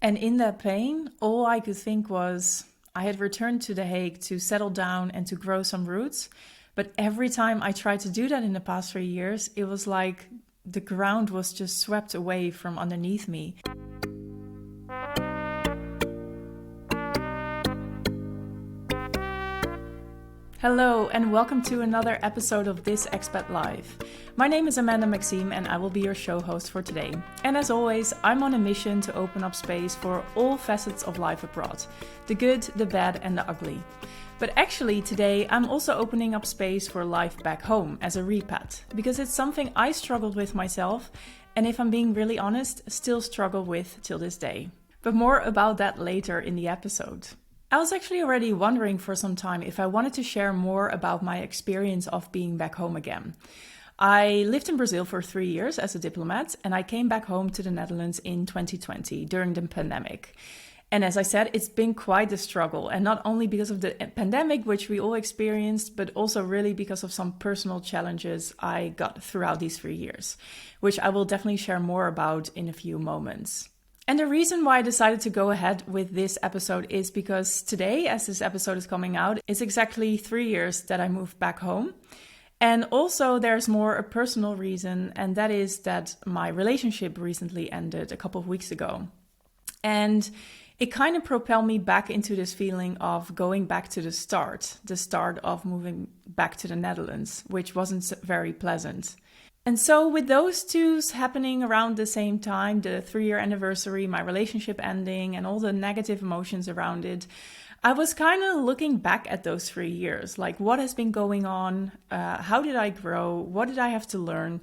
And in that pain, all I could think was I had returned to The Hague to settle down and to grow some roots. But every time I tried to do that in the past 3 years, it was like the ground was just swept away from underneath me. Hello and welcome to another episode of This Expat Life. My name is Amanda Maxime and I will be your show host for today. And as always, I'm on a mission to open up space for all facets of life abroad. The good, the bad and the ugly. But actually today I'm also opening up space for life back home as a repat. Because it's something I struggled with myself and if I'm being really honest, still struggle with till this day. But more about that later in the episode. I was actually already wondering for some time if I wanted to share more about my experience of being back home again. I lived in Brazil for 3 years as a diplomat and I came back home to the Netherlands in 2020 during the pandemic. And as I said, it's been quite a struggle, and not only because of the pandemic, which we all experienced, but also really because of some personal challenges I got throughout these 3 years, which I will definitely share more about in a few moments. And the reason why I decided to go ahead with this episode is because today, as this episode is coming out, it's exactly 3 years that I moved back home. And also there's more a personal reason, and that is that my relationship recently ended a couple of weeks ago. And it kind of propelled me back into this feeling of going back to the start of moving back to the Netherlands, which wasn't very pleasant. And so with those two happening around the same time, the 3-year anniversary, my relationship ending, and all the negative emotions around it, I was kind of looking back at those 3 years. Like, what has been going on? How did I grow? What did I have to learn?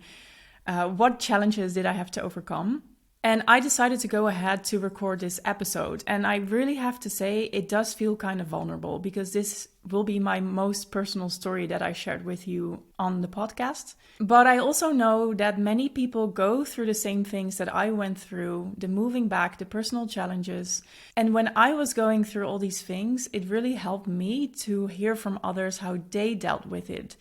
What challenges did I have to overcome? And I decided to go ahead to record this episode. And I really have to say, it does feel kind of vulnerable because this will be my most personal story that I shared with you on the podcast. But I also know that many people go through the same things that I went through, the moving back, the personal challenges. And when I was going through all these things, it really helped me to hear from others how they dealt with it.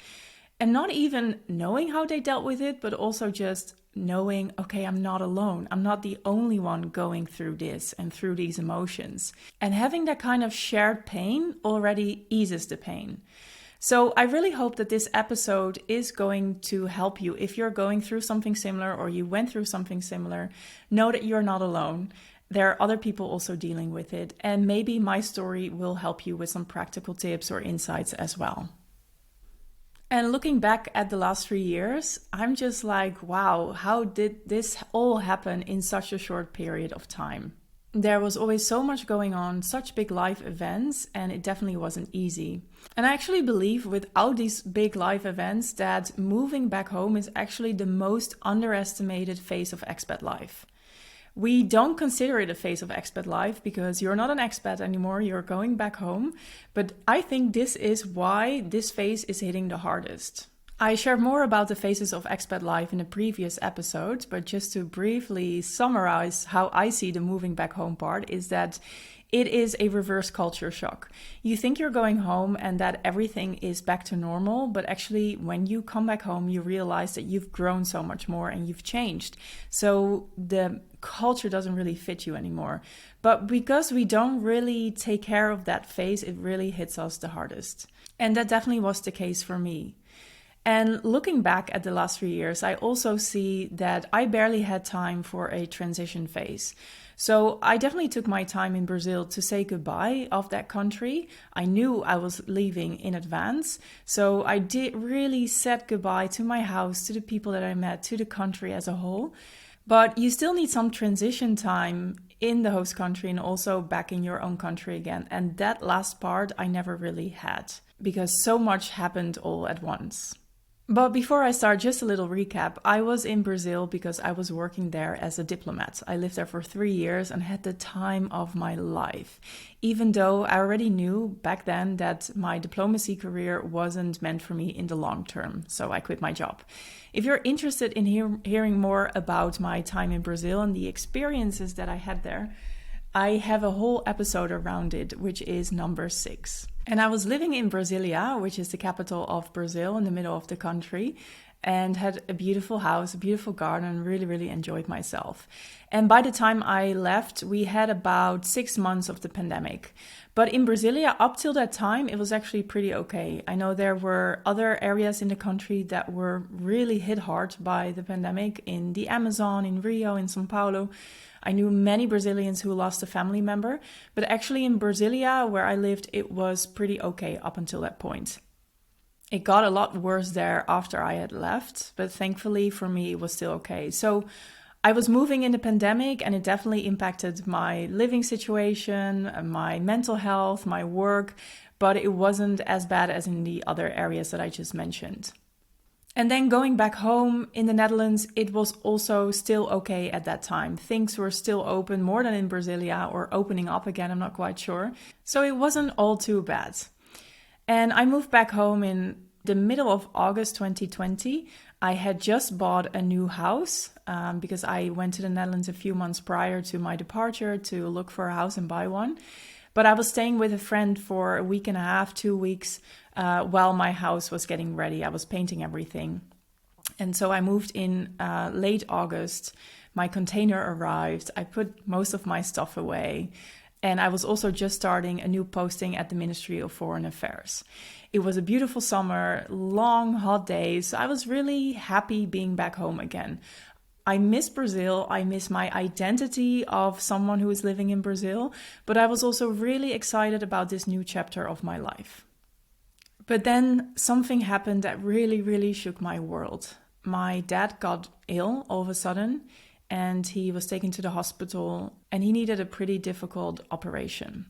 And not even knowing how they dealt with it, but also just knowing, okay, I'm not alone. I'm not the only one going through this and through these emotions. And having that kind of shared pain already eases the pain. So I really hope that this episode is going to help you. If you're going through something similar or you went through something similar, know that you're not alone. There are other people also dealing with it. And maybe my story will help you with some practical tips or insights as well. And looking back at the last 3 years, I'm just like, wow, how did this all happen in such a short period of time? There was always so much going on, such big life events, and it definitely wasn't easy. And I actually believe without these big life events that moving back home is actually the most underestimated phase of expat life. We don't consider it a phase of expat life because you're not an expat anymore, you're going back home. But I think this is why this phase is hitting the hardest. I shared more about the phases of expat life in a previous episode, but just to briefly summarize how I see the moving back home part is that it is a reverse culture shock. You think you're going home and that everything is back to normal, but actually when you come back home, you realize that you've grown so much more and you've changed. So the culture doesn't really fit you anymore. But because we don't really take care of that phase, it really hits us the hardest. And that definitely was the case for me. And looking back at the last 3 years, I also see that I barely had time for a transition phase. So I definitely took my time in Brazil to say goodbye of that country. I knew I was leaving in advance. So I did really said goodbye to my house, to the people that I met, to the country as a whole. But you still need some transition time in the host country and also back in your own country again. And that last part I never really had because so much happened all at once. But before I start, just a little recap. I was in Brazil because I was working there as a diplomat. I lived there for 3 years and had the time of my life. Even though I already knew back then that my diplomacy career wasn't meant for me in the long term. So I quit my job. If you're interested in hearing more about my time in Brazil and the experiences that I had there, I have a whole episode around it, which is number 6. And I was living in Brasilia, which is the capital of Brazil in the middle of the country. and had a beautiful house, a beautiful garden, and really, really enjoyed myself. And by the time I left, we had about 6 months of the pandemic. But in Brasilia, up till that time, it was actually pretty okay. I know there were other areas in the country that were really hit hard by the pandemic, in the Amazon, in Rio, in São Paulo. I knew many Brazilians who lost a family member, but actually in Brasilia, where I lived, it was pretty okay up until that point. It got a lot worse there after I had left, but thankfully for me, it was still okay. So I was moving in the pandemic, and it definitely impacted my living situation, my mental health, my work, but it wasn't as bad as in the other areas that I just mentioned. And then going back home in the Netherlands, it was also still okay at that time. Things were still open, more than in Brasilia, or opening up again, I'm not quite sure. So it wasn't all too bad. And I moved back home in the middle of August 2020. I had just bought a new house because I went to the Netherlands a few months prior to my departure to look for a house and buy one. But I was staying with a friend for a week and a half, 2 weeks, while my house was getting ready. I was painting everything. And so I moved in late August. My container arrived. I put most of my stuff away. And I was also just starting a new posting at the Ministry of Foreign Affairs. It was a beautiful summer, long, hot days. I was really happy being back home again. I miss Brazil. I miss my identity of someone who is living in Brazil. But I was also really excited about this new chapter of my life. But then something happened that really, really shook my world. My dad got ill all of a sudden, and he was taken to the hospital, and he needed a pretty difficult operation.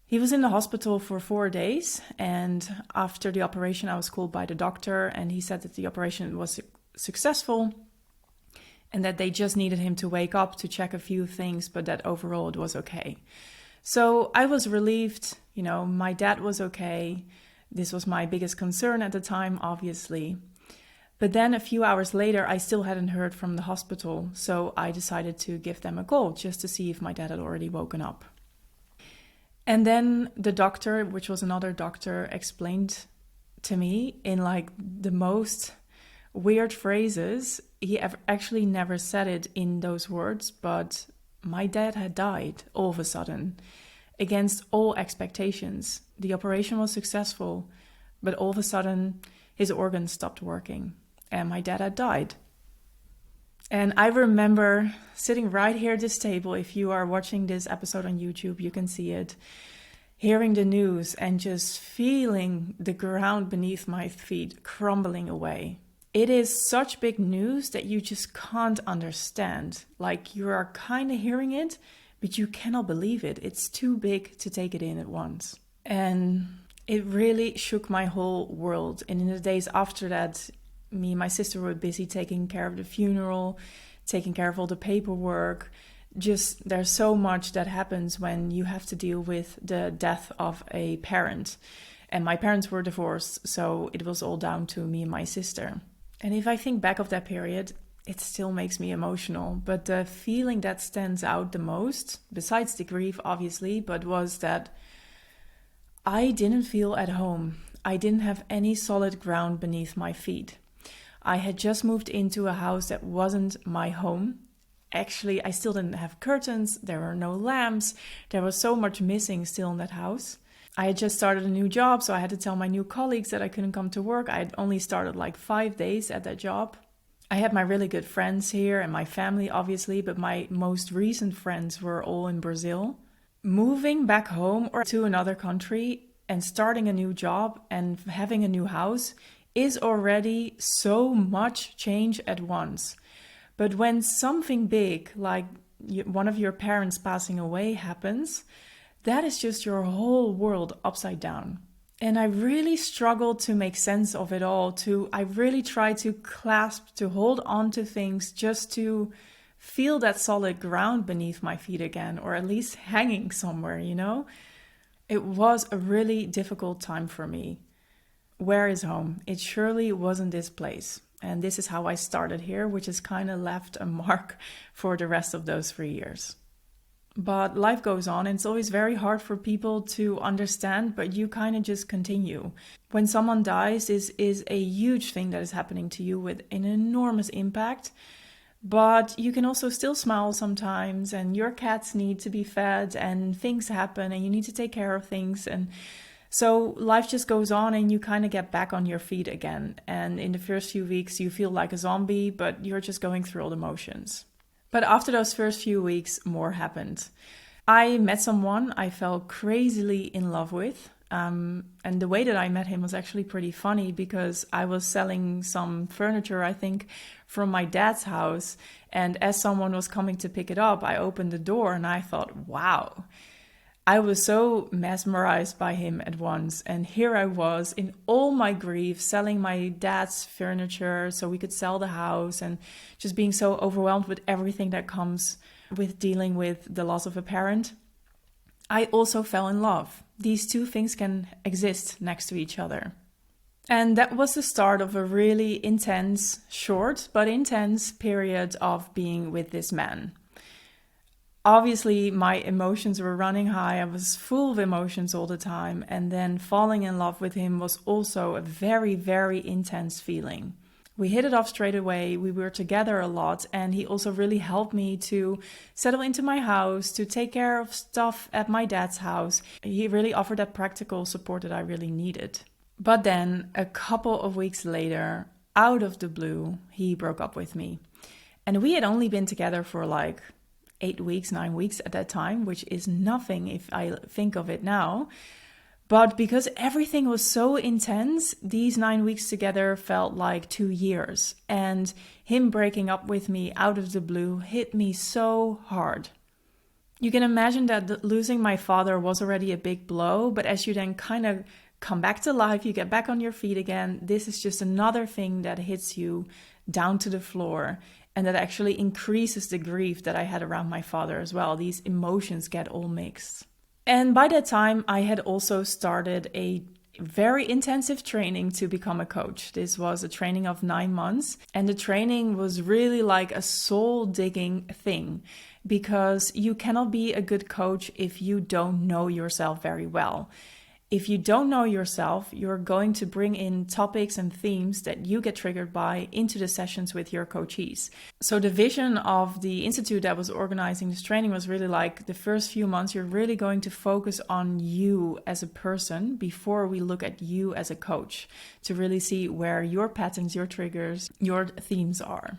He was in the hospital for 4 days, and after the operation, I was called by the doctor, and he said that the operation was successful and that they just needed him to wake up to check a few things, but that overall it was okay. So I was relieved, my dad was okay. This was my biggest concern at the time, obviously. But then a few hours later, I still hadn't heard from the hospital, so I decided to give them a call just to see if my dad had already woken up. And then the doctor, which was another doctor, explained to me in the most weird phrases. He actually never said it in those words, but my dad had died all of a sudden, against all expectations. The operation was successful, but all of a sudden his organs stopped working. And my dad had died. And I remember sitting right here at this table. If you are watching this episode on YouTube, you can see it. Hearing the news and just feeling the ground beneath my feet crumbling away. It is such big news that you just can't understand. You are kind of hearing it, but you cannot believe it. It's too big to take it in at once. And it really shook my whole world. And in the days after that, me and my sister were busy taking care of the funeral, taking care of all the paperwork. Just there's so much that happens when you have to deal with the death of a parent. And my parents were divorced, so it was all down to me and my sister. And if I think back of that period, it still makes me emotional. But the feeling that stands out the most, besides the grief obviously, but was that I didn't feel at home. I didn't have any solid ground beneath my feet. I had just moved into a house that wasn't my home. Actually, I still didn't have curtains. There were no lamps. There was so much missing still in that house. I had just started a new job, so I had to tell my new colleagues that I couldn't come to work. I had only started 5 days at that job. I had my really good friends here and my family, obviously, but my most recent friends were all in Brazil. Moving back home or to another country and starting a new job and having a new house is already so much change at once. But when something big, like one of your parents passing away, happens, that is just your whole world upside down. And I really struggled to make sense of it all. I really tried to hold on to things just to feel that solid ground beneath my feet again, or at least hanging somewhere, It was a really difficult time for me. Where is home? It surely wasn't this place. And this is how I started here, which has kind of left a mark for the rest of those 3 years. But life goes on, and it's always very hard for people to understand, but you kind of just continue. When someone dies, this is a huge thing that is happening to you with an enormous impact. But you can also still smile sometimes, and your cats need to be fed, and things happen, and you need to take care of things. And so life just goes on, and you kind of get back on your feet again. And in the first few weeks, you feel like a zombie, but you're just going through all the motions. But after those first few weeks, more happened. I met someone I fell crazily in love with. And the way that I met him was actually pretty funny, because I was selling some furniture, I think, from my dad's house. And as someone was coming to pick it up, I opened the door and I thought, wow. I was so mesmerized by him at once. And here I was in all my grief, selling my dad's furniture so we could sell the house, and just being so overwhelmed with everything that comes with dealing with the loss of a parent. I also fell in love. These two things can exist next to each other. And that was the start of a really intense, short but intense period of being with this man. Obviously, my emotions were running high. I was full of emotions all the time. And then falling in love with him was also a very, very intense feeling. We hit it off straight away. We were together a lot. And he also really helped me to settle into my house, to take care of stuff at my dad's house. He really offered that practical support that I really needed. But then a couple of weeks later, out of the blue, he broke up with me. And we had only been together for like 8 weeks, 9 weeks at that time, which is nothing if I think of it now. But because everything was so intense, these 9 weeks together felt like 2 years. And him breaking up with me out of the blue hit me so hard. You can imagine that losing my father was already a big blow, but as you then kind of come back to life, you get back on your feet again, this is just another thing that hits you down to the floor. And that actually increases the grief that I had around my father as well. These emotions get all mixed. And by that time, I had also started a very intensive training to become a coach. This was a training of 9 months. And the training was really like a soul-digging thing, because you cannot be a good coach if you don't know yourself very well. If you don't know yourself, you're going to bring in topics and themes that you get triggered by into the sessions with your coachees. So the vision of the institute that was organizing this training was really like, the first few months, you're really going to focus on you as a person before we look at you as a coach, to really see where your patterns, your triggers, your themes are.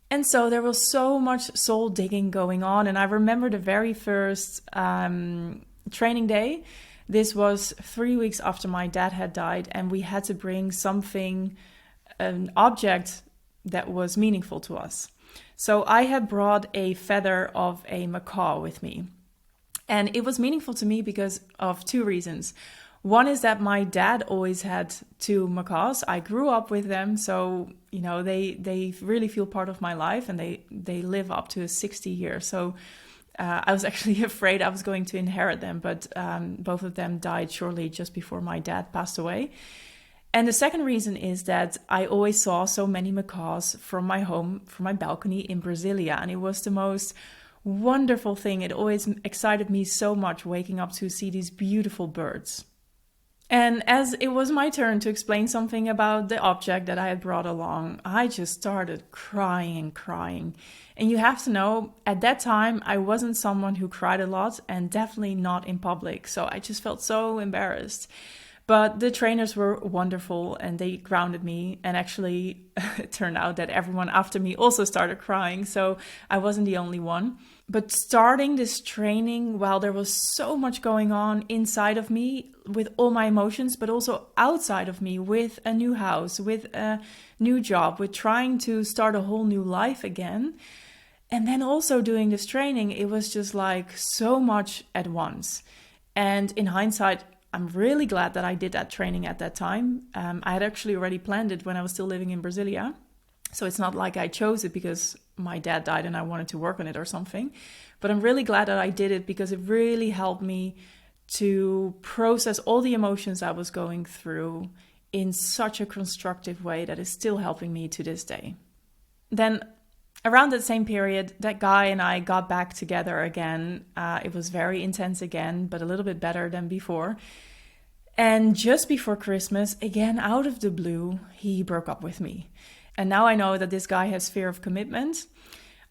And so there was so much soul digging going on. And I remember the very first training day. This was 3 weeks after my dad had died, and we had to bring something, an object that was meaningful to us. So I had brought a feather of a macaw with me. And it was meaningful to me because of 2 reasons. One is that my dad always had 2 macaws. I grew up with them, so they really feel part of my life, and they live up to 60 years. So I was actually afraid I was going to inherit them, but both of them died shortly just before my dad passed away. And the second reason is that I always saw so many macaws from my home, from my balcony in Brasilia, and it was the most wonderful thing. It always excited me so much waking up to see these beautiful birds. And as it was my turn to explain something about the object that I had brought along, I just started crying. And you have to know, at that time, I wasn't someone who cried a lot, and definitely not in public. So I just felt so embarrassed. But the trainers were wonderful, and they grounded me. And actually, it turned out that everyone after me also started crying. So I wasn't the only one. But starting this training while there was so much going on inside of me with all my emotions, but also outside of me with a new house, with a new job, with trying to start a whole new life again. And then also doing this training, it was just like so much at once. And in hindsight, I'm really glad that I did that training at that time. I had actually already planned it when I was still living in Brasilia. So it's not like I chose it because my dad died and I wanted to work on it or something. But I'm really glad that I did it because it really helped me to process all the emotions I was going through in such a constructive way that is still helping me to this day. Then Around that same period, that guy and I got back together again. It was very intense again, but a little bit better than before. And just before Christmas, again, out of the blue, he broke up with me. And now I know that this guy has fear of commitment.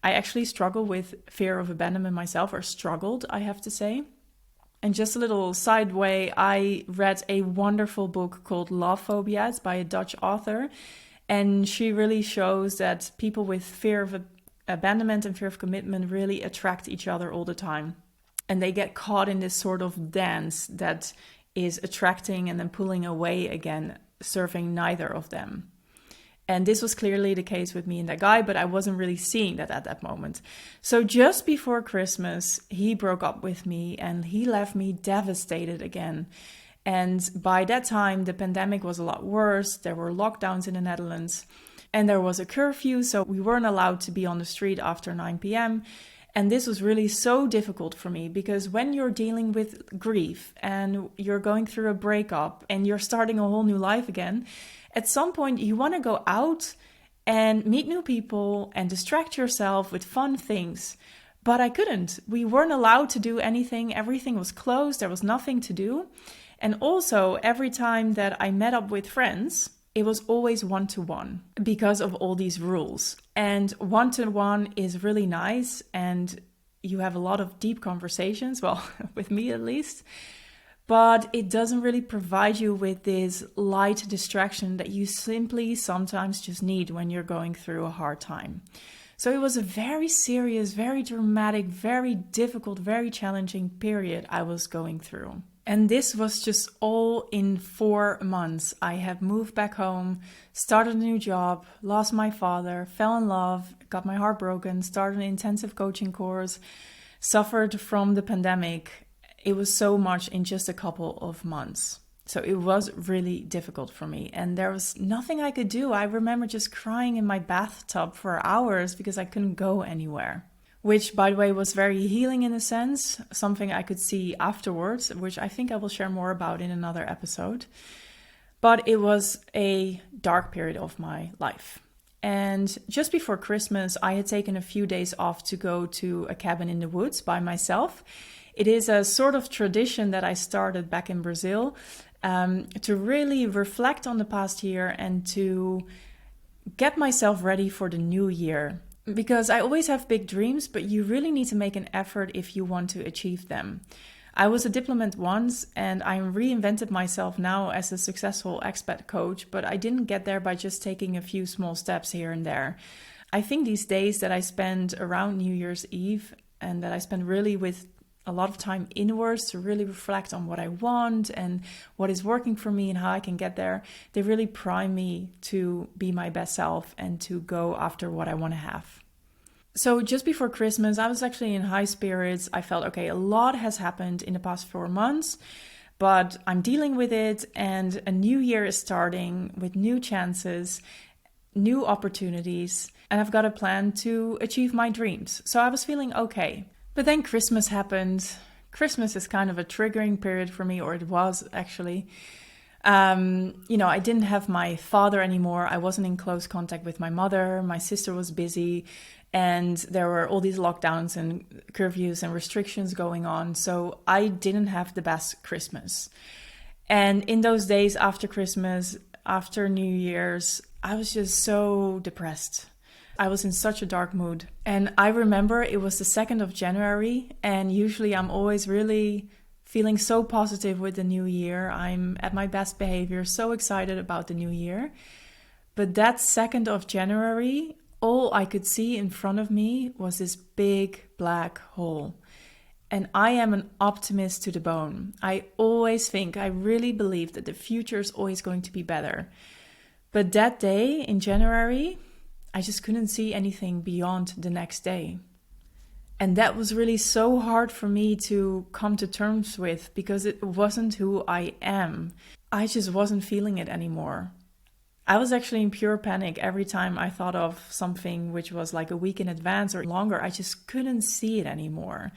I actually struggle with fear of abandonment myself, or struggled, I have to say. And just a little sideway, I read a wonderful book called Love Phobia. It's by a Dutch author. And she really shows that people with fear of abandonment and fear of commitment really attract each other all the time. And they get caught in this sort of dance that is attracting and then pulling away again, serving neither of them. And this was clearly the case with me and that guy, but I wasn't really seeing that at that moment. So just before Christmas, he broke up with me and he left me devastated again. And by that time, the pandemic was a lot worse. There were lockdowns in the Netherlands and there was a curfew. So we weren't allowed to be on the street after 9 p.m. And this was really so difficult for me because when you're dealing with grief and you're going through a breakup and you're starting a whole new life again, at some point you want to go out and meet new people and distract yourself with fun things. But I couldn't. We weren't allowed to do anything. Everything was closed. There was nothing to do. And also, every time that I met up with friends, it was always one-to-one because of all these rules. And one-to-one is really nice and you have a lot of deep conversations, well, with me at least. But it doesn't really provide you with this light distraction that you simply sometimes just need when you're going through a hard time. So it was a very serious, very dramatic, very difficult, very challenging period I was going through. And this was just all in 4 months. I had moved back home, started a new job, lost my father, fell in love, got my heart broken, started an intensive coaching course, suffered from the pandemic. It was so much in just a couple of months. So it was really difficult for me. And there was nothing I could do. I remember just crying in my bathtub for hours because I couldn't go anywhere. Which, by the way, was very healing in a sense, something I could see afterwards, which I think I will share more about in another episode. But it was a dark period of my life. And just before Christmas, I had taken a few days off to go to a cabin in the woods by myself. It is a sort of tradition that I started back in Brazil to really reflect on the past year and to get myself ready for the new year. Because I always have big dreams, but you really need to make an effort if you want to achieve them. I was a diplomat once and I reinvented myself now as a successful expat coach, but I didn't get there by just taking a few small steps here and there. I think these days that I spend around New Year's Eve and that I spend really with a lot of time inwards to really reflect on what I want and what is working for me and how I can get there, they really prime me to be my best self and to go after what I want to have. So just before Christmas, I was actually in high spirits. I felt, okay, a lot has happened in the past 4 months, but I'm dealing with it and a new year is starting with new chances, new opportunities, and I've got a plan to achieve my dreams. So I was feeling okay. But then Christmas happened. Christmas is kind of a triggering period for me, or it was actually. I didn't have my father anymore. I wasn't in close contact with my mother. My sister was busy and there were all these lockdowns and curfews and restrictions going on. So I didn't have the best Christmas. And in those days after Christmas, after New Year's, I was just so depressed. I was in such a dark mood. And I remember it was the 2nd of January. And usually I'm always really feeling so positive with the new year. I'm at my best behavior, so excited about the new year. But that 2nd of January, all I could see in front of me was this big black hole. And I am an optimist to the bone. I really believe that the future is always going to be better. But that day in January, I just couldn't see anything beyond the next day. And that was really so hard for me to come to terms with because it wasn't who I am. I just wasn't feeling it anymore. I was actually in pure panic every time I thought of something which was like a week in advance or longer. I just couldn't see it anymore.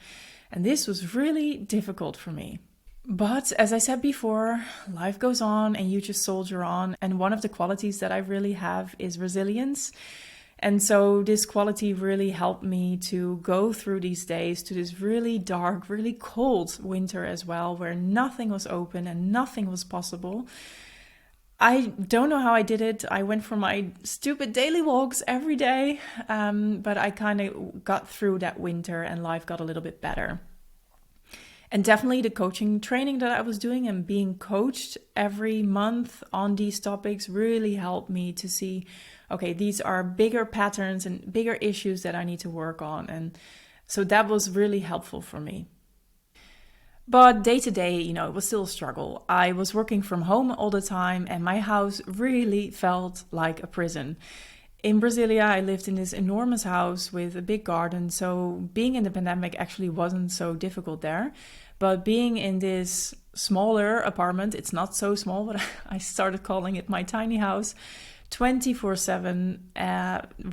And this was really difficult for me. But as I said before, life goes on and you just soldier on. And one of the qualities that I really have is resilience. And so this quality really helped me to go through these days to this really dark, really cold winter as well, where nothing was open and nothing was possible. I don't know how I did it. I went for my stupid daily walks every day, but I kind of got through that winter and life got a little bit better. And definitely the coaching training that I was doing and being coached every month on these topics really helped me to see, okay, these are bigger patterns and bigger issues that I need to work on. And so that was really helpful for me. But day to day, it was still a struggle. I was working from home all the time and my house really felt like a prison. In Brasilia, I lived in this enormous house with a big garden. So being in the pandemic actually wasn't so difficult there. But being in this smaller apartment, it's not so small, but I started calling it my tiny house, 24/7,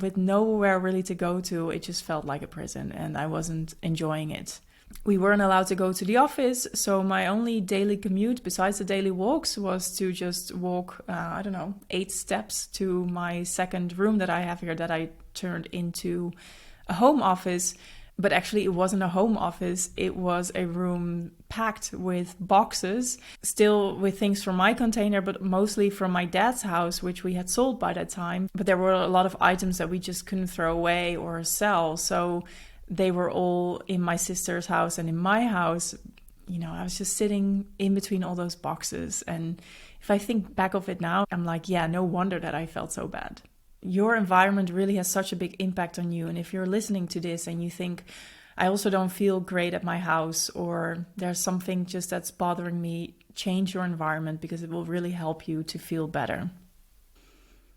with nowhere really to go to. It just felt like a prison and I wasn't enjoying it. We weren't allowed to go to the office, so my only daily commute besides the daily walks was to just walk, 8 steps to my second room that I have here that I turned into a home office. But actually it wasn't a home office, it was a room packed with boxes, still with things from my container, but mostly from my dad's house, which we had sold by that time. But there were a lot of items that we just couldn't throw away or sell, so they were all in my sister's house and in my house. I was just sitting in between all those boxes. And if I think back of it now, I'm like, yeah, no wonder that I felt so bad. Your environment really has such a big impact on you. And if you're listening to this and you think, I also don't feel great at my house, or there's something just that's bothering me, change your environment because it will really help you to feel better.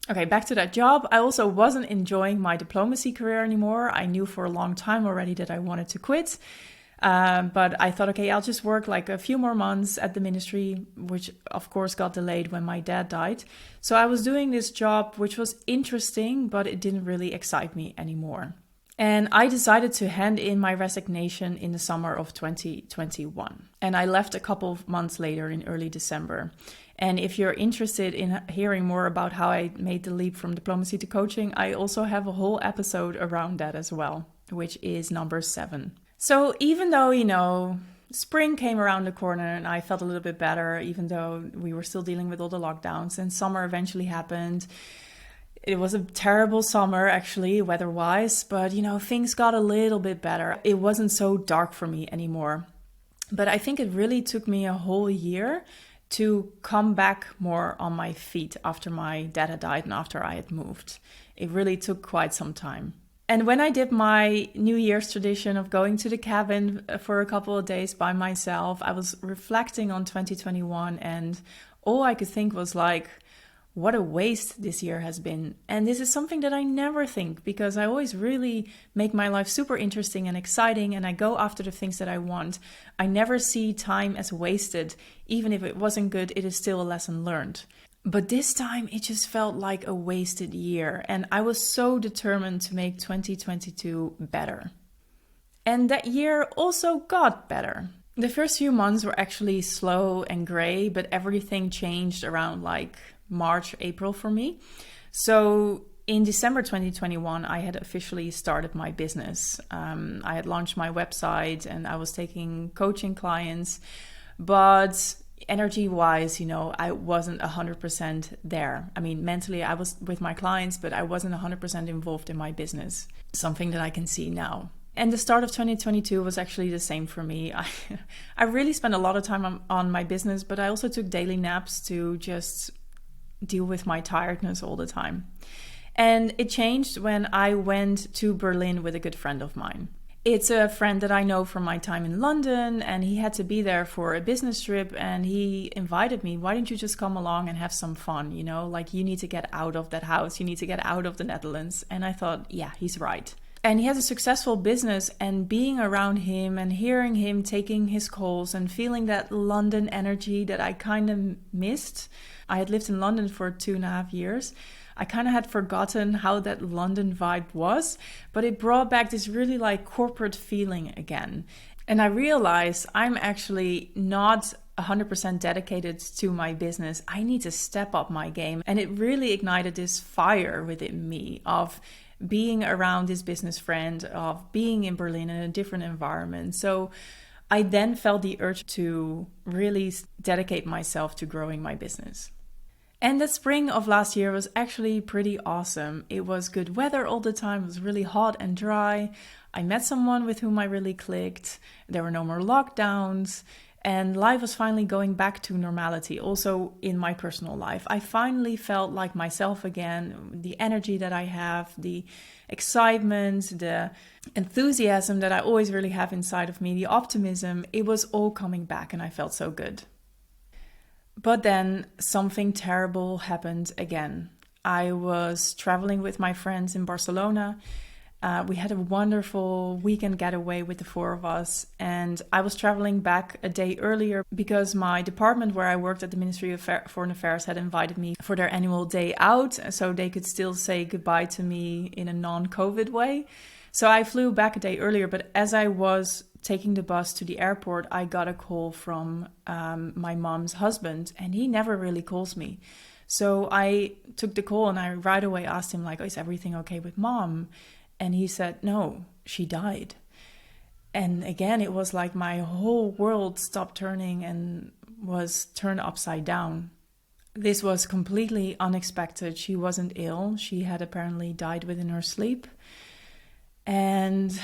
Okay, back to that job. I also wasn't enjoying my diplomacy career anymore. I knew for a long time already that I wanted to quit. But I thought, okay, I'll just work like a few more months at the ministry, which of course got delayed when my dad died. So I was doing this job, which was interesting, but it didn't really excite me anymore. And I decided to hand in my resignation in the summer of 2021. And I left a couple of months later in early December. And if you're interested in hearing more about how I made the leap from diplomacy to coaching, I also have a whole episode around that as well, which is number 7. So even though, spring came around the corner and I felt a little bit better, even though we were still dealing with all the lockdowns, and summer eventually happened. It was a terrible summer, actually, weather-wise, but, things got a little bit better. It wasn't so dark for me anymore. But I think it really took me a whole year to come back more on my feet after my dad had died and after I had moved. It really took quite some time. And when I did my New Year's tradition of going to the cabin for a couple of days by myself, I was reflecting on 2021 and all I could think was like, what a waste this year has been. And this is something that I never think, because I always really make my life super interesting and exciting and I go after the things that I want. I never see time as wasted. Even if it wasn't good, it is still a lesson learned. But this time it just felt like a wasted year. And I was so determined to make 2022 better. And that year also got better. The first few months were actually slow and gray, but everything changed around like March, April for me. So in December 2021, I had officially started my business. I had launched my website and I was taking coaching clients, but energy-wise, I wasn't 100% there. I mean, mentally I was with my clients, but I wasn't 100% involved in my business, something that I can see now. And the start of 2022 was actually the same for me. I really spent a lot of time on my business, but I also took daily naps to just deal with my tiredness all the time. And it changed when I went to Berlin with a good friend of mine. It's a friend that I know from my time in London, and he had to be there for a business trip, and he invited me, why don't you just come along and have some fun? Like you need to get out of that house, you need to get out of the Netherlands. And I thought, yeah, he's right. And he has a successful business, and being around him and hearing him taking his calls and feeling that London energy that I kind of missed. I had lived in London for 2.5 years. I kind of had forgotten how that London vibe was, but it brought back this really like corporate feeling again. And I realized I'm actually not 100% dedicated to my business. I need to step up my game. And it really ignited this fire within me of being around this business friend, of being in Berlin in a different environment. So I then felt the urge to really dedicate myself to growing my business. And the spring of last year was actually pretty awesome. It was good weather all the time. It was really hot and dry. I met someone with whom I really clicked. There were no more lockdowns. And life was finally going back to normality, also in my personal life. I finally felt like myself again. The energy that I have, the excitement, the enthusiasm that I always really have inside of me, the optimism, it was all coming back and I felt so good. But then something terrible happened again. I was traveling with my friends in Barcelona. We had a wonderful weekend getaway with the four of us, and I was traveling back a day earlier because my department where I worked at the Ministry of Foreign Affairs had invited me for their annual day out, so they could still say goodbye to me in a non-COVID way. So I flew back a day earlier, but as I was taking the bus to the airport, I got a call from my mom's husband, and he never really calls me. So I took the call and I right away asked him, like, oh, is everything okay with mom? And he said, no, she died. And again, it was like my whole world stopped turning and was turned upside down. This was completely unexpected. She wasn't ill. She had apparently died within her sleep. And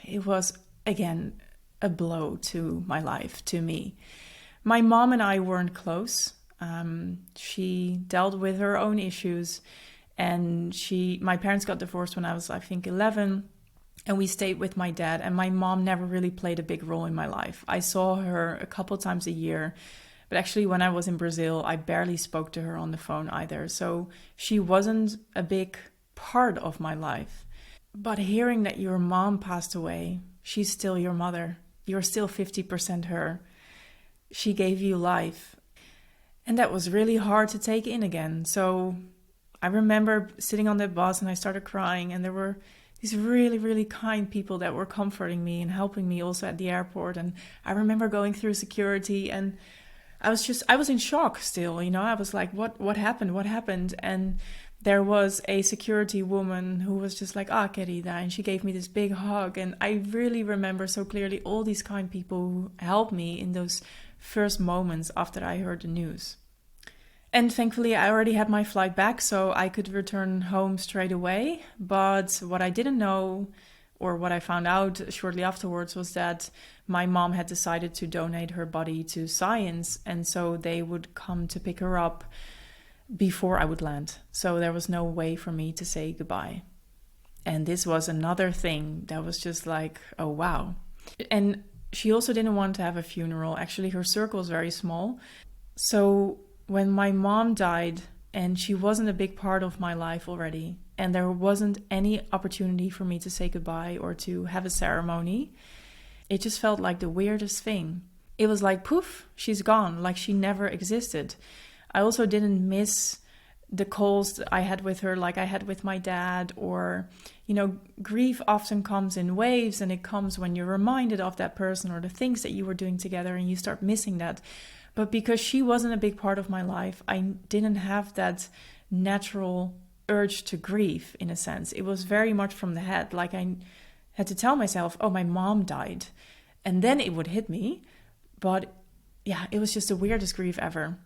it was, again, a blow to my life, to me. My mom and I weren't close. She dealt with her own issues. And my parents got divorced when I was, I think, 11. And we stayed with my dad. And my mom never really played a big role in my life. I saw her a couple times a year. But actually, when I was in Brazil, I barely spoke to her on the phone either. So she wasn't a big part of my life. But hearing that your mom passed away, she's still your mother. You're still 50% her. She gave you life. And that was really hard to take in again. So I remember sitting on the bus and I started crying, and there were these really, really kind people that were comforting me and helping me also at the airport. And I remember going through security and I was in shock still, I was like, what happened? What happened? And there was a security woman who was just like, querida, and she gave me this big hug. And I really remember so clearly all these kind people who helped me in those first moments after I heard the news. And thankfully, I already had my flight back, so I could return home straight away. But what I didn't know, or what I found out shortly afterwards, was that my mom had decided to donate her body to science. And so they would come to pick her up before I would land. So there was no way for me to say goodbye. And this was another thing that was just like, oh, wow. And she also didn't want to have a funeral. Actually, her circle is very small. So when my mom died, and she wasn't a big part of my life already, and there wasn't any opportunity for me to say goodbye or to have a ceremony, it just felt like the weirdest thing. It was like, poof, she's gone, like she never existed. I also didn't miss the calls that I had with her like I had with my dad, or, grief often comes in waves, and it comes when you're reminded of that person or the things that you were doing together and you start missing that. But because she wasn't a big part of my life, I didn't have that natural urge to grieve, in a sense. It was very much from the head. Like I had to tell myself, oh, my mom died. And then it would hit me. But yeah, it was just the weirdest grief ever.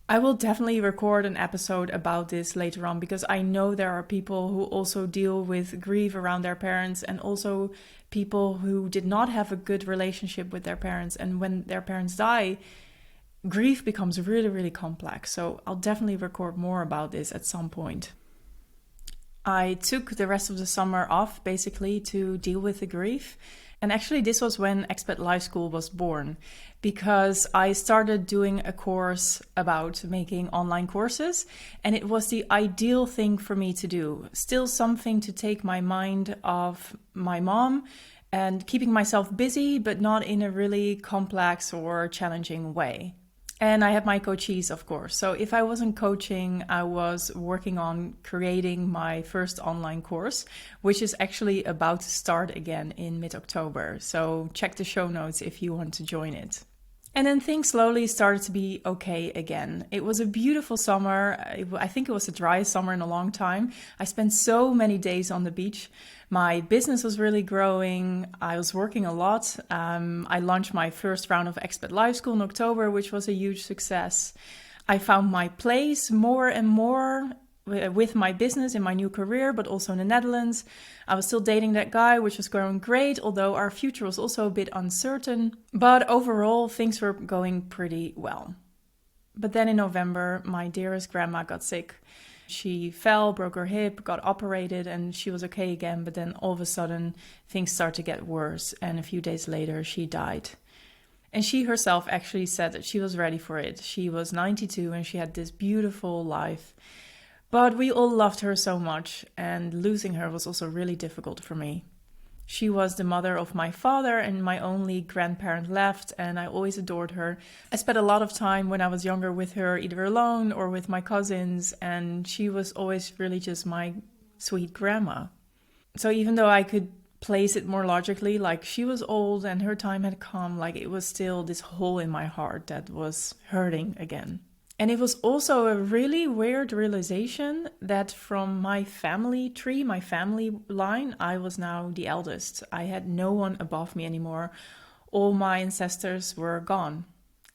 I will definitely record an episode about this later on, because I know there are people who also deal with grief around their parents, and also people who did not have a good relationship with their parents. And when their parents die, grief becomes really, really complex. So I'll definitely record more about this at some point. I took the rest of the summer off basically to deal with the grief. And actually this was when Expat Life School was born, because I started doing a course about making online courses, and it was the ideal thing for me to do. Still something to take my mind off my mom and keeping myself busy, but not in a really complex or challenging way. And I had my coachees, of course. So if I wasn't coaching, I was working on creating my first online course, which is actually about to start again in mid-October. So check the show notes if you want to join it. And then things slowly started to be okay again. It was a beautiful summer. I think it was the driest summer in a long time. I spent so many days on the beach. My business was really growing. I was working a lot. I launched my first round of Expat Life School in October, which was a huge success. I found my place more and more with my business in my new career, but also in the Netherlands. I was still dating that guy, which was going great, although our future was also a bit uncertain. But overall, things were going pretty well. But then in November, my dearest grandma got sick. She fell, broke her hip, got operated, and she was okay again. But then all of a sudden, things started to get worse. And a few days later, she died. And she herself actually said that she was ready for it. She was 92 and she had this beautiful life. But we all loved her so much, and losing her was also really difficult for me. She was the mother of my father and my only grandparent left, and I always adored her. I spent a lot of time when I was younger with her, either alone or with my cousins, and she was always really just my sweet grandma. So even though I could place it more logically, like she was old and her time had come, like it was still this hole in my heart that was hurting again. And it was also a really weird realization that from my family tree, my family line, I was now the eldest. I had no one above me anymore. All my ancestors were gone.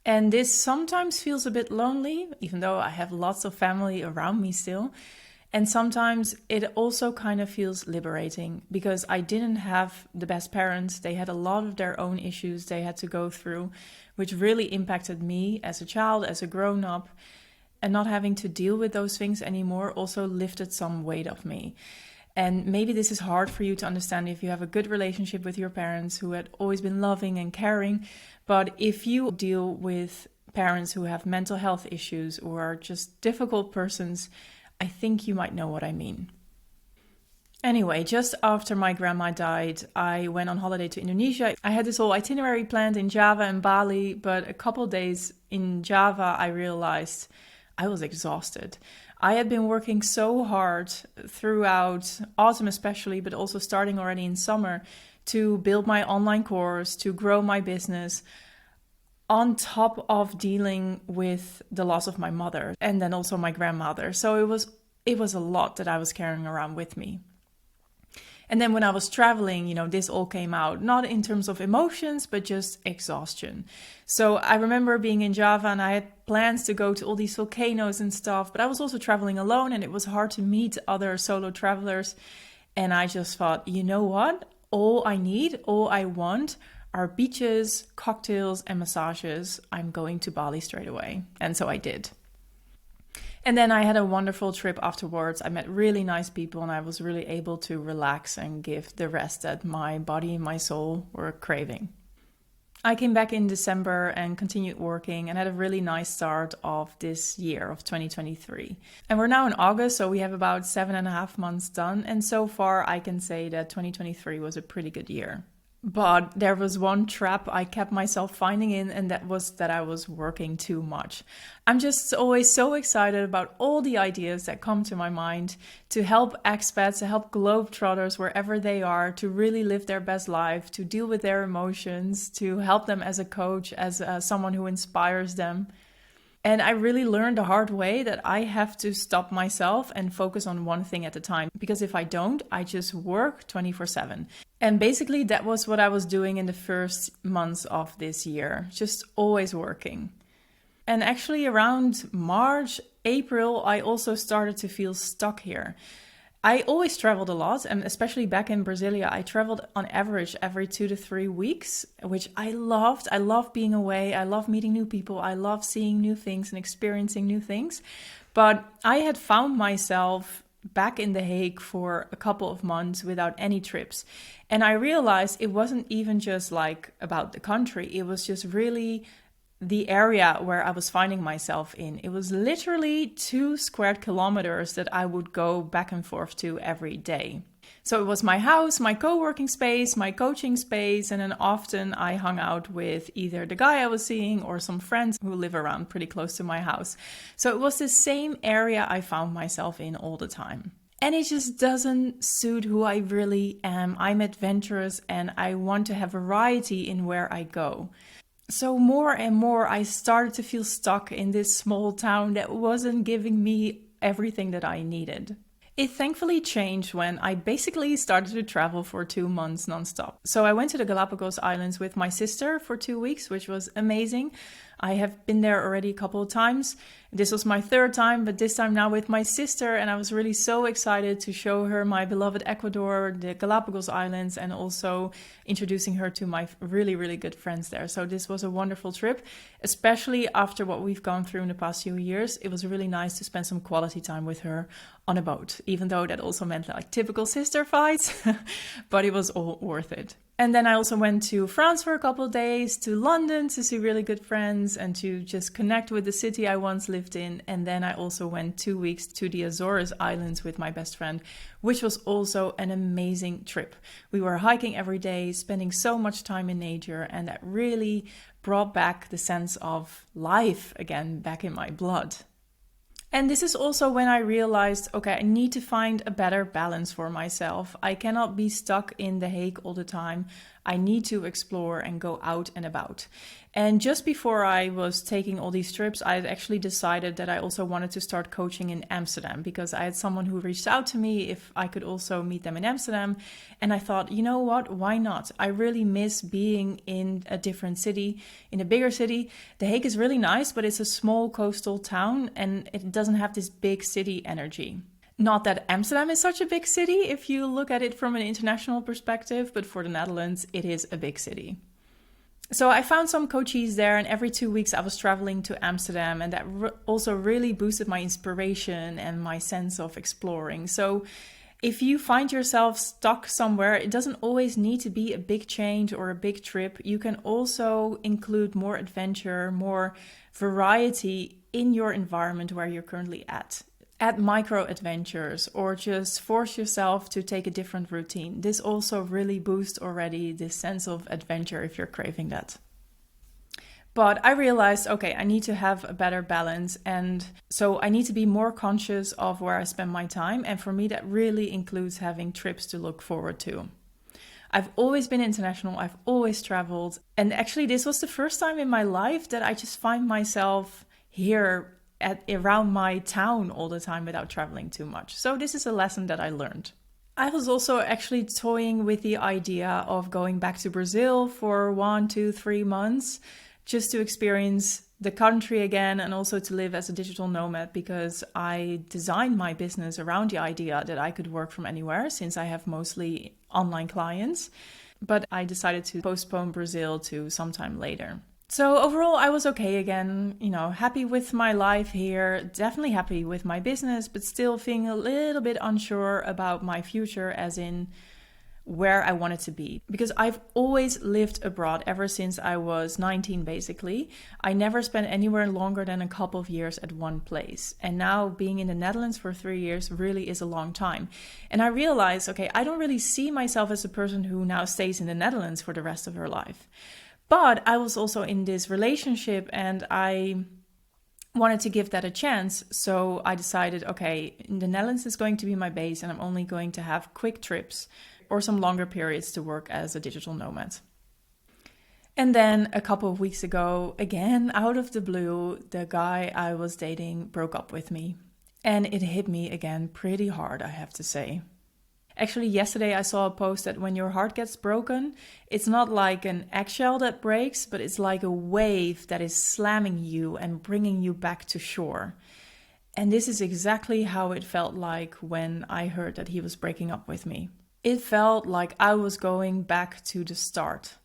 And this sometimes feels a bit lonely, even though I have lots of family around me still. And sometimes it also kind of feels liberating because I didn't have the best parents. They had a lot of their own issues they had to go through, which really impacted me as a child, as a grown-up. And not having to deal with those things anymore also lifted some weight off me. And maybe this is hard for you to understand if you have a good relationship with your parents who had always been loving and caring. But if you deal with parents who have mental health issues or are just difficult persons, I think you might know what I mean. Anyway, just after my grandma died, I went on holiday to Indonesia. I had this whole itinerary planned in Java and Bali, but a couple days in Java, I realized I was exhausted. I had been working so hard throughout autumn especially, but also starting already in summer to build my online course, to grow my business, on top of dealing with the loss of my mother and then also my grandmother. So it was a lot that I was carrying around with me. And then when I was traveling, this all came out, not in terms of emotions, but just exhaustion. So I remember being in Java and I had plans to go to all these volcanoes and stuff, but I was also traveling alone and it was hard to meet other solo travelers. And I just thought, you know what? All I want are beaches, cocktails, and massages. I'm going to Bali straight away. And so I did. And then I had a wonderful trip afterwards. I met really nice people and I was really able to relax and give the rest that my body and my soul were craving. I came back in December and continued working and had a really nice start of this year of 2023. And we're now in August, so we have about 7.5 months done. And so far I can say that 2023 was a pretty good year. But there was one trap I kept myself finding in, and that was that I was working too much. I'm just always so excited about all the ideas that come to my mind to help expats, to help globetrotters wherever they are, to really live their best life, to deal with their emotions, to help them as a coach, as someone who inspires them. And I really learned the hard way that I have to stop myself and focus on one thing at a time. Because if I don't, I just work 24/7. And basically that was what I was doing in the first months of this year. Just always working. And actually around March, April, I also started to feel stuck here. I always traveled a lot, and especially back in Brasilia, I traveled on average every 2 to 3 weeks, which I loved. I love being away. I love meeting new people. I love seeing new things and experiencing new things. But I had found myself back in The Hague for a couple of months without any trips. And I realized it wasn't even just like about the country. It was just really the area where I was finding myself in. It was literally 2 square kilometers that I would go back and forth to every day. So it was my house, my co-working space, my coaching space, and then often I hung out with either the guy I was seeing or some friends who live around pretty close to my house. So it was the same area I found myself in all the time. And it just doesn't suit who I really am. I'm adventurous and I want to have variety in where I go. So more and more, I started to feel stuck in this small town that wasn't giving me everything that I needed. It thankfully changed when I basically started to travel for 2 months nonstop. So I went to the Galapagos Islands with my sister for 2 weeks, which was amazing. I have been there already a couple of times. This was my third time, but this time now with my sister. And I was really so excited to show her my beloved Ecuador, the Galapagos Islands, and also introducing her to my really, really good friends there. So this was a wonderful trip, especially after what we've gone through in the past few years. It was really nice to spend some quality time with her on a boat, even though that also meant like typical sister fights, but it was all worth it. And then I also went to France for a couple of days, to London to see really good friends and to just connect with the city I once lived in. And then I also went 2 weeks to the Azores Islands with my best friend, which was also an amazing trip. We were hiking every day, spending so much time in nature, and that really brought back the sense of life again back in my blood. And this is also when I realized, okay, I need to find a better balance for myself. I cannot be stuck in The Hague all the time. I need to explore and go out and about. And just before I was taking all these trips, I had actually decided that I also wanted to start coaching in Amsterdam, because I had someone who reached out to me if I could also meet them in Amsterdam. And I thought, you know what, why not? I really miss being in a different city, in a bigger city. The Hague is really nice, but it's a small coastal town and it doesn't have this big city energy. Not that Amsterdam is such a big city if you look at it from an international perspective, but for the Netherlands, it is a big city. So I found some coaches there, and every 2 weeks I was traveling to Amsterdam, and that also really boosted my inspiration and my sense of exploring. So if you find yourself stuck somewhere, it doesn't always need to be a big change or a big trip. You can also include more adventure, more variety in your environment where you're currently at. Add micro adventures or just force yourself to take a different routine. This also really boosts already this sense of adventure if you're craving that. But I realized, okay, I need to have a better balance. And so I need to be more conscious of where I spend my time. And for me, that really includes having trips to look forward to. I've always been international. I've always traveled. And actually, this was the first time in my life that I just find myself here around my town all the time without traveling too much. So this is a lesson that I learned. I was also actually toying with the idea of going back to Brazil for 1, 2, 3 months just to experience the country again and also to live as a digital nomad, because I designed my business around the idea that I could work from anywhere since I have mostly online clients. But I decided to postpone Brazil to sometime later. So overall, I was okay again, happy with my life here, definitely happy with my business, but still feeling a little bit unsure about my future, as in where I wanted to be. Because I've always lived abroad ever since I was 19, basically. I never spent anywhere longer than a couple of years at one place. And now being in the Netherlands for 3 years really is a long time. And I realized, okay, I don't really see myself as a person who now stays in the Netherlands for the rest of her life. But I was also in this relationship and I wanted to give that a chance. So I decided, okay, the Netherlands is going to be my base and I'm only going to have quick trips or some longer periods to work as a digital nomad. And then a couple of weeks ago, again, out of the blue, the guy I was dating broke up with me. And it hit me again pretty hard, I have to say. Actually, yesterday I saw a post that when your heart gets broken, it's not like an eggshell that breaks, but it's like a wave that is slamming you and bringing you back to shore. And this is exactly how it felt like when I heard that he was breaking up with me. It felt like I was going back to the start.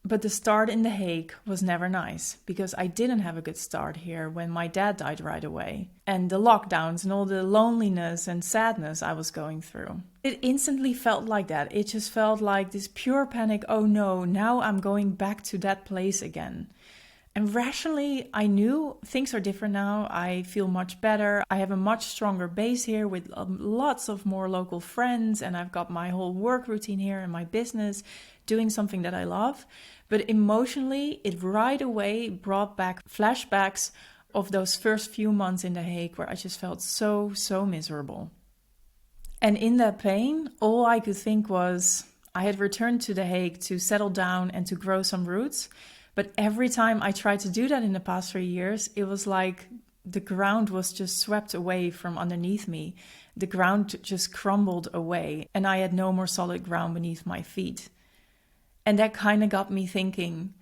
But the start in The Hague was never nice, because I didn't have a good start here when my dad died right away. And the lockdowns and all the loneliness and sadness I was going through. It instantly felt like that. It just felt like this pure panic. Oh no, now I'm going back to that place again. And rationally, I knew things are different now. I feel much better. I have a much stronger base here with lots of more local friends. And I've got my whole work routine here and my business, doing something that I love. But emotionally, it right away brought back flashbacks of those first few months in The Hague where I just felt so miserable. And in that pain, all I could think was I had returned to The Hague to settle down and to grow some roots. But every time I tried to do that in the past 3 years, it was like the ground was just swept away from underneath me. The ground just crumbled away and I had no more solid ground beneath my feet. And that kind of got me thinking,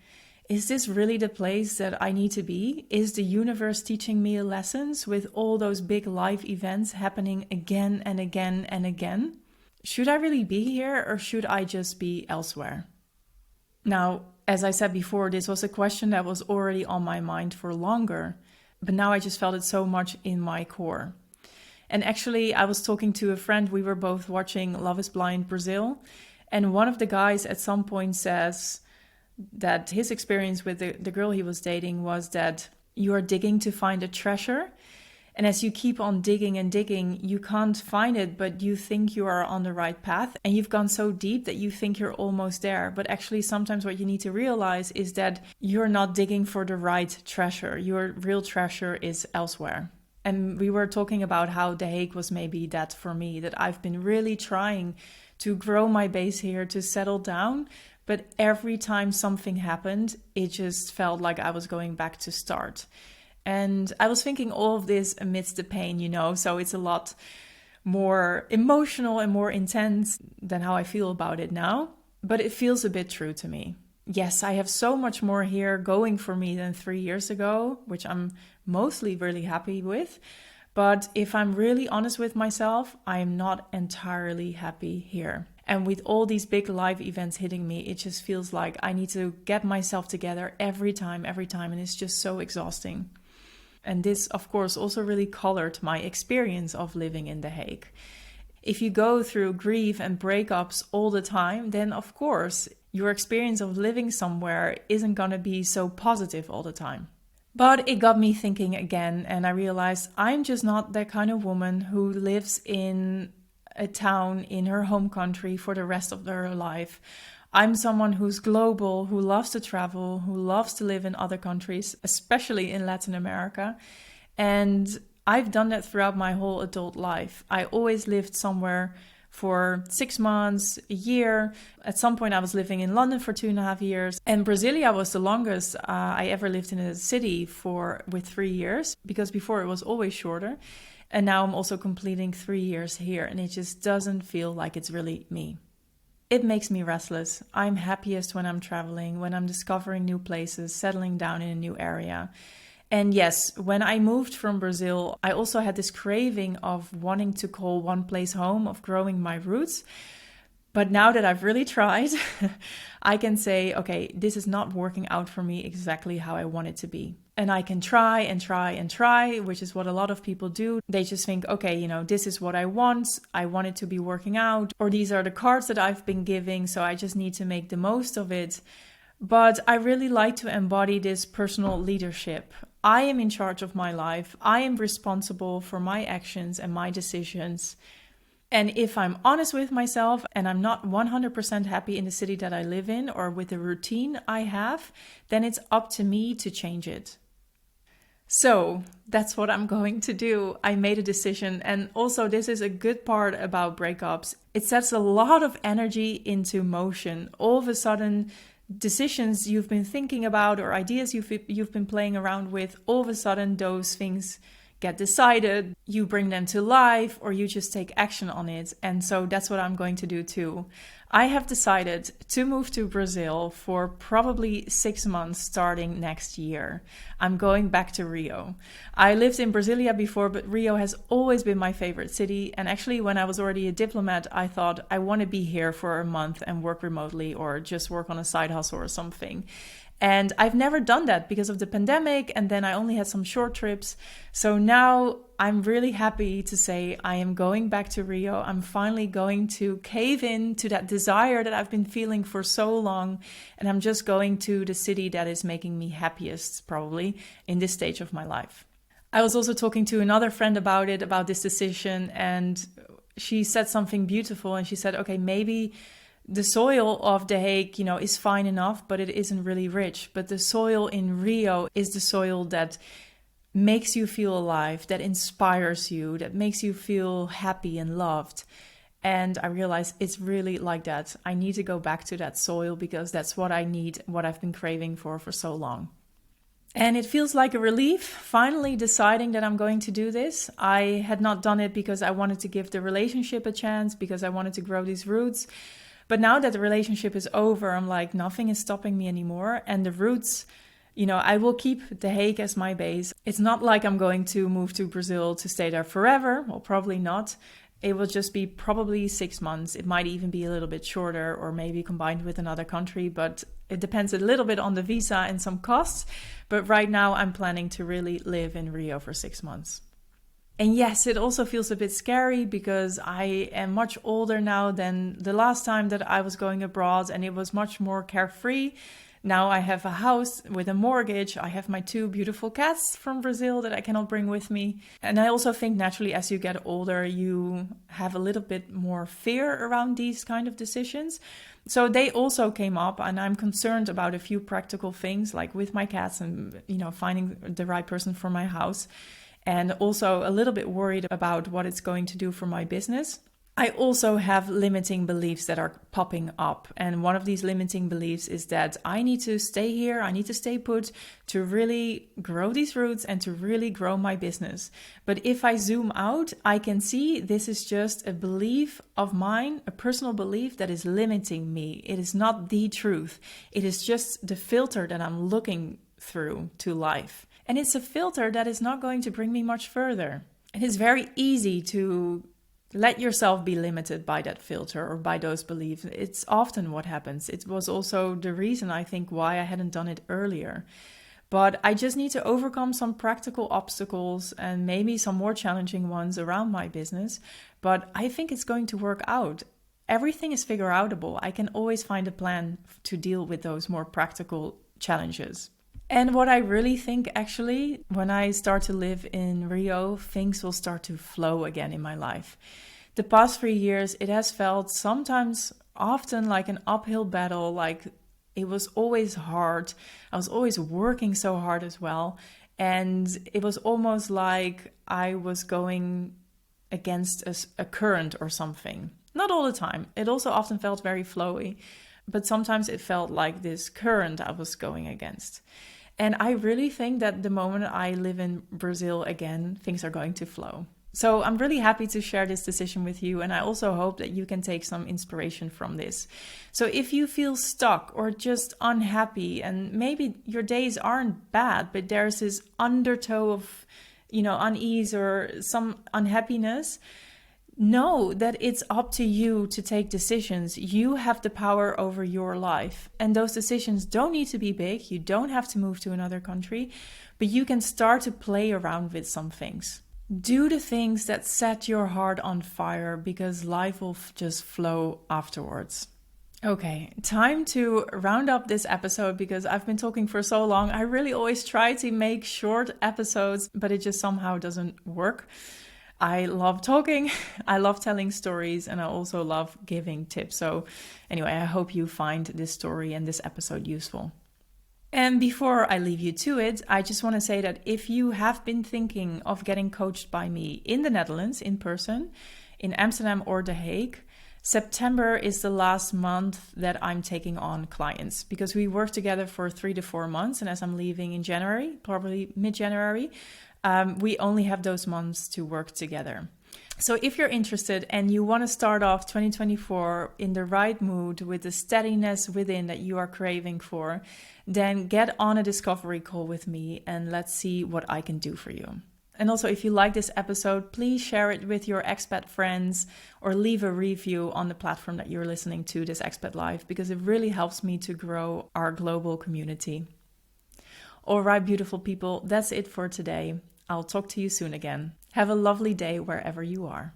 is this really the place that I need to be? Is the universe teaching me lessons with all those big life events happening again and again and again? Should I really be here or should I just be elsewhere? Now, as I said before, this was a question that was already on my mind for longer, but now I just felt it so much in my core. And actually, I was talking to a friend, we were both watching Love is Blind Brazil, and one of the guys at some point says that his experience with the girl he was dating was that you are digging to find a treasure. And as you keep on digging and digging, you can't find it, but you think you are on the right path. And you've gone so deep that you think you're almost there. But actually, sometimes what you need to realize is that you're not digging for the right treasure. Your real treasure is elsewhere. And we were talking about how The Hague was maybe that for me, that I've been really trying to grow my base here, to settle down. But every time something happened, it just felt like I was going back to start. And I was thinking all of this amidst the pain, so it's a lot more emotional and more intense than how I feel about it now. But it feels a bit true to me. Yes, I have so much more here going for me than 3 years ago, which I'm mostly really happy with. But if I'm really honest with myself, I am not entirely happy here. And with all these big live events hitting me, it just feels like I need to get myself together every time. And it's just so exhausting. And this, of course, also really colored my experience of living in The Hague. If you go through grief and breakups all the time, then of course, your experience of living somewhere isn't going to be so positive all the time. But it got me thinking again, and I realized I'm just not that kind of woman who lives in a town in her home country for the rest of her life. I'm someone who's global, who loves to travel, who loves to live in other countries, especially in Latin America. And I've done that throughout my whole adult life. I always lived somewhere for 6 months, a year. At some point I was living in London for 2.5 years. And Brasilia was the longest I ever lived in a city with 3 years, because before it was always shorter. And now I'm also completing 3 years here, and it just doesn't feel like it's really me. It makes me restless. I'm happiest when I'm traveling, when I'm discovering new places, settling down in a new area. And yes, when I moved from Brazil, I also had this craving of wanting to call one place home, of growing my roots. But now that I've really tried, I can say, okay, this is not working out for me exactly how I want it to be. And I can try and try and try, which is what a lot of people do. They just think, okay, this is what I want. I want it to be working out, or these are the cards that I've been giving, so I just need to make the most of it. But I really like to embody this personal leadership. I am in charge of my life. I am responsible for my actions and my decisions. And if I'm honest with myself and I'm not 100% happy in the city that I live in or with the routine I have, then it's up to me to change it. So that's what I'm going to do. I made a decision. And also this is a good part about breakups. It sets a lot of energy into motion. All of a sudden, decisions you've been thinking about or ideas you've been playing around with, all of a sudden those things get decided, you bring them to life, or you just take action on it. And so that's what I'm going to do too. I have decided to move to Brazil for probably 6 months starting next year. I'm going back to Rio. I lived in Brasilia before, but Rio has always been my favorite city. And actually, when I was already a diplomat, I thought I want to be here for a month and work remotely or just work on a side hustle or something. And I've never done that because of the pandemic, and then I only had some short trips. So now I'm really happy to say I am going back to Rio. I'm finally going to cave in to that desire that I've been feeling for so long. And I'm just going to the city that is making me happiest, probably, in this stage of my life. I was also talking to another friend about this decision, and she said something beautiful. And she said, okay, maybe the soil of The Hague, is fine enough, but it isn't really rich. But the soil in Rio is the soil that makes you feel alive, that inspires you, that makes you feel happy and loved. And I realized it's really like that. I need to go back to that soil because that's what I need, what I've been craving for so long. And it feels like a relief, finally deciding that I'm going to do this. I had not done it because I wanted to give the relationship a chance, because I wanted to grow these roots. But now that the relationship is over, I'm like, nothing is stopping me anymore. And the roots, I will keep The Hague as my base. It's not like I'm going to move to Brazil to stay there forever. Well, probably not. It will just be probably 6 months. It might even be a little bit shorter or maybe combined with another country, but it depends a little bit on the visa and some costs. But right now I'm planning to really live in Rio for 6 months. And yes, it also feels a bit scary because I am much older now than the last time that I was going abroad, and it was much more carefree. Now I have a house with a mortgage. I have my 2 beautiful cats from Brazil that I cannot bring with me. And I also think naturally as you get older, you have a little bit more fear around these kind of decisions. So they also came up, and I'm concerned about a few practical things, like with my cats and, finding the right person for my house. And also a little bit worried about what it's going to do for my business. I also have limiting beliefs that are popping up. And one of these limiting beliefs is that I need to stay here, I need to stay put to really grow these roots and to really grow my business. But if I zoom out, I can see this is just a belief of mine, a personal belief that is limiting me. It is not the truth. It is just the filter that I'm looking through to life. And it's a filter that is not going to bring me much further. It is very easy to let yourself be limited by that filter or by those beliefs. It's often what happens. It was also the reason, I think, why I hadn't done it earlier. But I just need to overcome some practical obstacles and maybe some more challenging ones around my business. But I think it's going to work out. Everything is figure outable. I can always find a plan to deal with those more practical challenges. And what I really think, actually, when I start to live in Rio, things will start to flow again in my life. The past 3 years, it has felt sometimes, often like an uphill battle, like it was always hard. I was always working so hard as well. And it was almost like I was going against a current or something. Not all the time. It also often felt very flowy. But sometimes it felt like this current I was going against. And I really think that the moment I live in Brazil again, things are going to flow. So I'm really happy to share this decision with you. And I also hope that you can take some inspiration from this. So if you feel stuck or just unhappy, and maybe your days aren't bad, but there's this undertow of, unease or some unhappiness, know that it's up to you to take decisions. You have the power over your life. And those decisions don't need to be big. You don't have to move to another country, but you can start to play around with some things. Do the things that set your heart on fire, because life will just flow afterwards. Okay, time to round up this episode because I've been talking for so long. I really always try to make short episodes, but it just somehow doesn't work. I love talking, I love telling stories, and I also love giving tips. So anyway, I hope you find this story and this episode useful. And before I leave you to it, I just want to say that if you have been thinking of getting coached by me in the Netherlands in person, in Amsterdam or The Hague, September is the last month that I'm taking on clients, because we work together for 3 to 4 months. And as I'm leaving in January, probably mid-January, we only have those months to work together. So if you're interested and you want to start off 2024 in the right mood with the steadiness within that you are craving for, then get on a discovery call with me and let's see what I can do for you. And also, if you like this episode, please share it with your expat friends or leave a review on the platform that you're listening to this Expat Life, because it really helps me to grow our global community. All right, beautiful people, that's it for today. I'll talk to you soon again. Have a lovely day wherever you are.